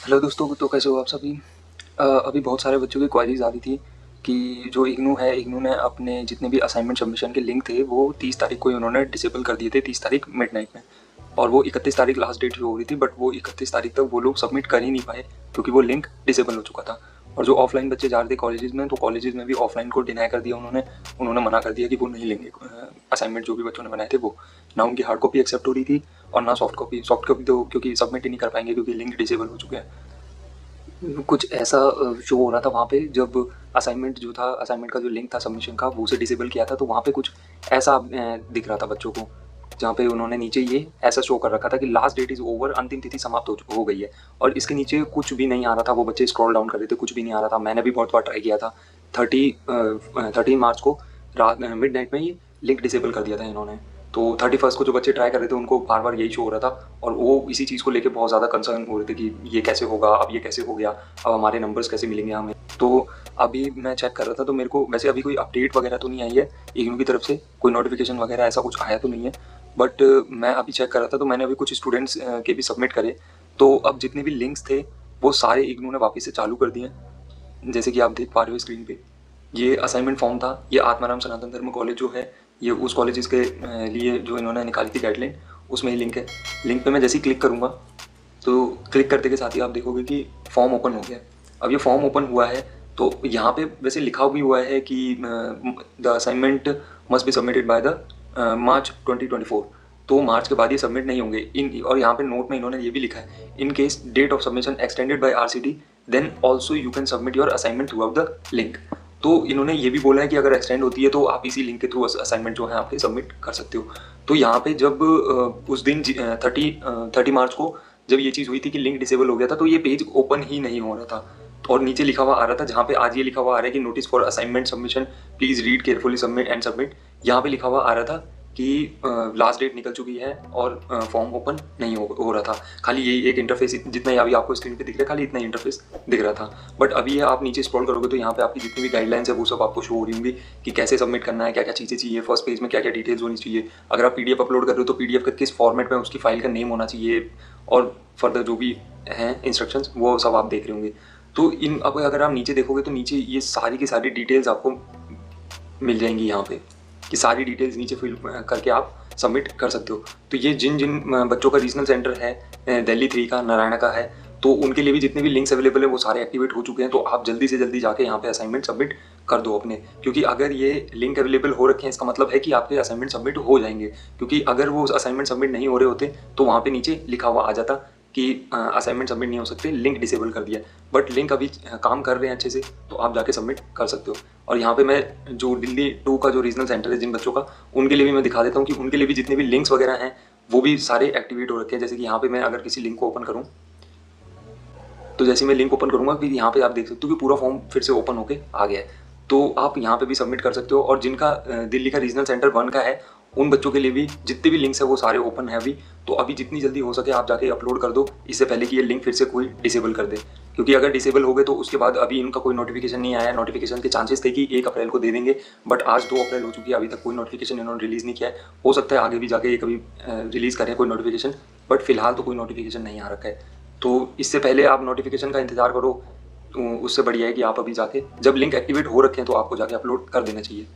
Hello दोस्तों, तो कैसे हो आप सभी। अभी बहुत सारे बच्चों की क्वेरीज आ रही थी कि जो इग्नू है, इग्नू ने अपने जितने भी असाइनमेंट सबमिशन के लिंक थे वो 30 तारीख को उन्होंने डिसेबल कर दिए थे, 30 तारीख मिडनाइट में। और वो 31 तारीख लास्ट डेट जो हो रही थी, बट वो 31 तारीख तक वो लोग सबमिट कर ही नहीं पाए क्योंकि वो लिंक डिसेबल हो चुका था। और जो ऑफलाइन बच्चे जा रहे थे कॉलेजेस में, तो कॉलेजेस में भी ऑफलाइन को डिनाई कर दिया उन्होंने। उन्होंने मना कर दिया कि वो नहीं लेंगे असाइनमेंट जो भी बच्चों ने बनाए थे वो। ना उनकी हार्ड कॉपी एक्सेप्ट हो रही थी और ना सॉफ्ट कॉपी। सॉफ्ट कॉपी तो क्योंकि सबमिट ही नहीं कर पाएंगे क्योंकि लिंक डिसेबल हो चुके हैं। कुछ ऐसा शो हो रहा था वहाँ पे जब असाइनमेंट जो था, असाइनमेंट का जो लिंक था सबमिशन का, वो उसे डिसेबल किया था, तो वहाँ पे कुछ ऐसा दिख रहा था बच्चों को, जहाँ पे उन्होंने नीचे ये ऐसा शो कर रखा था कि लास्ट डेट इज़ ओवर, अंतिम तिथि समाप्त हो गई है। और इसके नीचे कुछ भी नहीं आ रहा था। वो बच्चे स्क्रॉल डाउन कर रहे थे, कुछ भी नहीं आ रहा था। मैंने भी बहुत बार ट्राई किया था। 13 मार्च को रात मिड नाइट में ये लिंक डिसेबल कर दिया था इन्होंने। तो 31 को जो बच्चे ट्राई कर रहे थे उनको बार बार यही शो हो रहा था और वो इसी चीज़ को लेके बहुत ज़्यादा कंसर्न हो रहे थे कि ये कैसे होगा, अब ये कैसे हो गया, अब हमारे नंबर्स कैसे मिलेंगे हमें। तो अभी मैं चेक कर रहा था, तो मेरे को वैसे अभी कोई अपडेट वगैरह तो नहीं आई है इग्नू की तरफ से, कोई नोटिफिकेशन वगैरह ऐसा कुछ आया तो नहीं है। बट मैं अभी चेक कर रहा था तो मैंने अभी कुछ स्टूडेंट्स के भी सबमिट करे। तो अब जितने भी लिंक्स थे वो सारे इग्नू ने वापस से चालू कर दिए हैं। जैसे कि आप देख पा रहे हो स्क्रीन पे, ये असाइनमेंट फॉर्म था। ये आत्माराम सनातन धर्म कॉलेज जो है, ये उस कॉलेज के लिए जो इन्होंने निकाली थी गाइडलाइन, उसमें ही लिंक है। लिंक पे मैं जैसे ही क्लिक करूँगा तो क्लिक करते के साथ ही आप देखोगे कि फॉर्म ओपन हो गया। अब ये फॉर्म ओपन हुआ है तो यहाँ पे वैसे लिखा भी हुआ है कि the assignment must be submitted by the March 2024। तो मार्च के बाद ये सबमिट नहीं होंगे इन। और यहाँ पे नोट में इन्होंने ये भी लिखा है, in case date of submission extended by RCT then also you can submit your assignment through out the link. तो इन्होंने ये भी बोला है कि अगर एक्सटेंड होती है तो आप इसी लिंक के थ्रू असाइनमेंट जो है आपके सबमिट कर सकते हो। तो यहाँ पे जब उस दिन 30 मार्च को जब ये चीज़ हुई थी कि लिंक डिसेबल हो गया था, तो ये पेज ओपन ही नहीं हो रहा था। और नीचे लिखा हुआ आ रहा था, जहाँ पे आज ये लिखा हुआ आ रहा है कि notice for assignment submission please read carefully submit and submit, यहाँ पे लिखा हुआ आ रहा था कि लास्ट डेट निकल चुकी है और फॉर्म ओपन नहीं हो रहा था। खाली यही एक इंटरफेस, जितना ही अभी आपको स्क्रीन पे दिख रहा है, खाली इतना इंटरफेस दिख रहा था। बट अभी आप नीचे स्क्रॉल करोगे तो यहाँ पे आपकी जितनी भी गाइडलाइंस है वो सब आपको शो हो रही होंगी कि कैसे सबमिट करना है, क्या क्या चीज़ें चाहिए, फर्स्ट पेज में क्या क्या डिटेल्स होनी चाहिए। अगर आप पीडीएफ अपलोड कर रहे हो तो पीडीएफ का किस फॉर्मेट में उसकी फाइल का नेम होना चाहिए, और फर्दर जो भी हैं इंस्ट्रक्शंस वो सब आप देख रहे होंगे। तो इन अब अगर आप नीचे देखोगे तो नीचे ये सारी की सारी डिटेल्स आपको मिल जाएंगी यहाँ पे, कि सारी डिटेल्स नीचे फिल करके आप सबमिट कर सकते हो। तो ये जिन जिन बच्चों का रीजनल सेंटर है दिल्ली 3 का, नारायणा का है, तो उनके लिए भी जितने भी लिंक्स अवेलेबल है वो सारे एक्टिवेट हो चुके हैं। तो आप जल्दी से जल्दी जाके यहाँ पे असाइनमेंट सबमिट कर दो अपने, क्योंकि अगर ये लिंक अवेलेबल हो रखे हैं इसका मतलब है कि आपके असाइनमेंट सबमिट हो जाएंगे। क्योंकि अगर वो असाइनमेंट सबमिट नहीं हो रहे होते तो वहाँ पे नीचे लिखा हुआ आ जाता कि असाइनमेंट सबमिट नहीं हो सकते, लिंक डिसेबल कर दिया। बट लिंक अभी काम कर रहे हैं अच्छे से, तो आप जाके सबमिट कर सकते हो। और यहाँ पे मैं जो दिल्ली 2 का जो रीजनल सेंटर है जिन बच्चों का, उनके लिए भी मैं दिखा देता हूँ कि उनके लिए भी जितने भी लिंक्स वगैरह हैं वो भी सारे एक्टिवेट हो रखे हैं। जैसे कि यहाँ पे मैं अगर किसी लिंक को ओपन करूँ, तो जैसे मैं लिंक ओपन करूँगा फिर यहाँ पे आप देख सकते हो कि पूरा फॉर्म फिर से ओपन होके आ गया है। तो आप यहाँ पे भी सबमिट कर सकते हो। और जिनका दिल्ली का रीजनल सेंटर 1 का है, उन बच्चों के लिए भी जितने भी लिंक्स है वो सारे ओपन है अभी। तो अभी जितनी जल्दी हो सके आप जाके अपलोड कर दो, इससे पहले कि ये लिंक फिर से कोई डिसेबल कर दे। क्योंकि अगर डिसेबल हो गए तो उसके बाद अभी इनका कोई नोटिफिकेशन नहीं आया। नोटिफिकेशन के चांसेस थे कि 1 अप्रैल को दे देंगे, बट आज 2 अप्रैल हो चुकी है, अभी तक कोई नोटिफिकेशन इन्होंने रिलीज़ नहीं किया है। हो सकता है आगे भी जाके कभी रिलीज़ करें कोई नोटिफिकेशन, बट फिलहाल तो कोई नोटिफिकेशन नहीं आ रखा है। तो इससे पहले आप नोटिफिकेशन का इंतजार करो, तो उससे बढ़िया है कि आप अभी जाके, जब लिंक एक्टिवेट हो रखे हैं तो आपको जाके अपलोड कर देना चाहिए।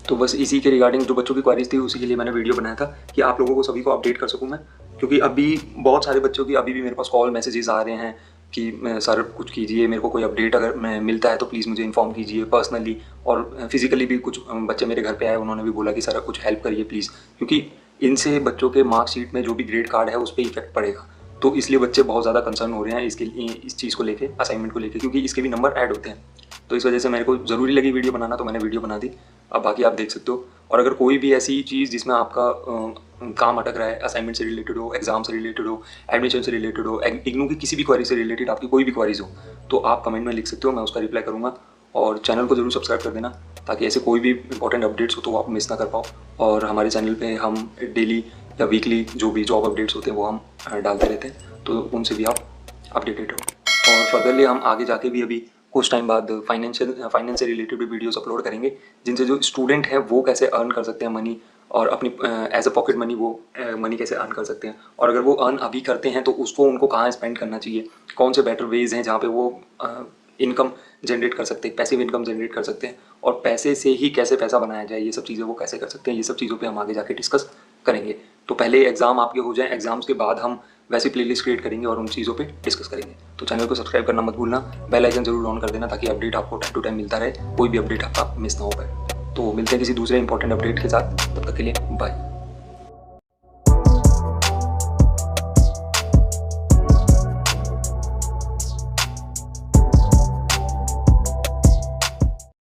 तो बस इसी के रिगार्डिंग जो बच्चों की क्वारीज थी उसी के लिए मैंने वीडियो बनाया था कि आप लोगों को सभी को अपडेट कर सकूं मैं। क्योंकि अभी बहुत सारे बच्चों की अभी भी मेरे पास कॉल मैसेजेस आ रहे हैं कि सर कुछ कीजिए, मेरे को कोई अपडेट अगर मिलता है तो प्लीज़ मुझे इन्फॉर्म कीजिए पर्सनली। और फिजिकली भी कुछ बच्चे मेरे घर पे आए, उन्होंने भी बोला कि सर कुछ हेल्प करिए प्लीज़, क्योंकि इनसे बच्चों के मार्कशीट में जो भी ग्रेड कार्ड है उस पर इफेक्ट पड़ेगा। तो इसलिए बच्चे बहुत ज़्यादा कंसर्न हो रहे हैं इसके लिए, इस चीज़ को लेके, असाइनमेंट को लेके, क्योंकि इसके भी नंबर ऐड होते हैं। तो इस वजह से मेरे को ज़रूरी लगी वीडियो बनाना, तो मैंने वीडियो बना दी। अब बाकी आप देख सकते हो। और अगर कोई भी ऐसी चीज़ जिसमें आपका काम अटक रहा है, असाइनमेंट से रिलेटेड हो, एग्जाम से रिलेटेड हो, एडमिशन से रिलेटेड हो, इग्नू की किसी भी क्वारी से रिलेटेड आपकी कोई भी क्वारीज हो, तो आप कमेंट में लिख सकते हो, मैं उसका रिप्लाई करूँगा। और चैनल को जरूर सब्सक्राइब कर देना ताकि ऐसे कोई भी इंपॉर्टेंट अपडेट्स हो तो आप मिस ना कर पाओ। और हमारे चैनल पे हम डेली या वीकली जो भी जॉब अपडेट्स होते हैं वो हम डालते रहते हैं, तो उनसे भी आप अपडेटेड हो। और फर्दरली हम आगे जाके भी अभी कुछ टाइम बाद फाइनेंस से रिलेटेड भी वीडियोस अपलोड करेंगे, जिनसे जो स्टूडेंट है वो कैसे अर्न कर सकते हैं मनी, और अपनी एज अ पॉकेट मनी वो मनी कैसे अर्न कर सकते हैं, और अगर वो अर्न अभी करते हैं तो उसको उनको कहाँ स्पेंड करना चाहिए, कौन से बेटर वेज हैं जहाँ पे वो इनकम जनरेट कर सकते हैं, पैसिव इनकम जनरेट कर सकते हैं, और पैसे से ही कैसे पैसा बनाया जाए, ये सब चीज़ें वो कैसे कर सकते हैं, ये सब चीज़ों पे हम आगे जाके डिस्कस करेंगे। तो पहले एग्ज़ाम आपके हो जाएं, एग्ज़ाम्स के बाद हम वैसी प्लेलिस्ट क्रिएट करेंगे और उन चीज़ों पे डिस्कस करेंगे। तो चैनल को सब्सक्राइब करना मत भूलना, बेल आइकन जरूर ऑन कर देना ताकि अपडेट आपको टाइम टू टाइम मिलता रहे, कोई भी अपडेट आपका मिस ना हो पाए। तो मिलते हैं किसी दूसरे इंपॉर्टेंट अपडेट के साथ, तब तक के लिए बाय।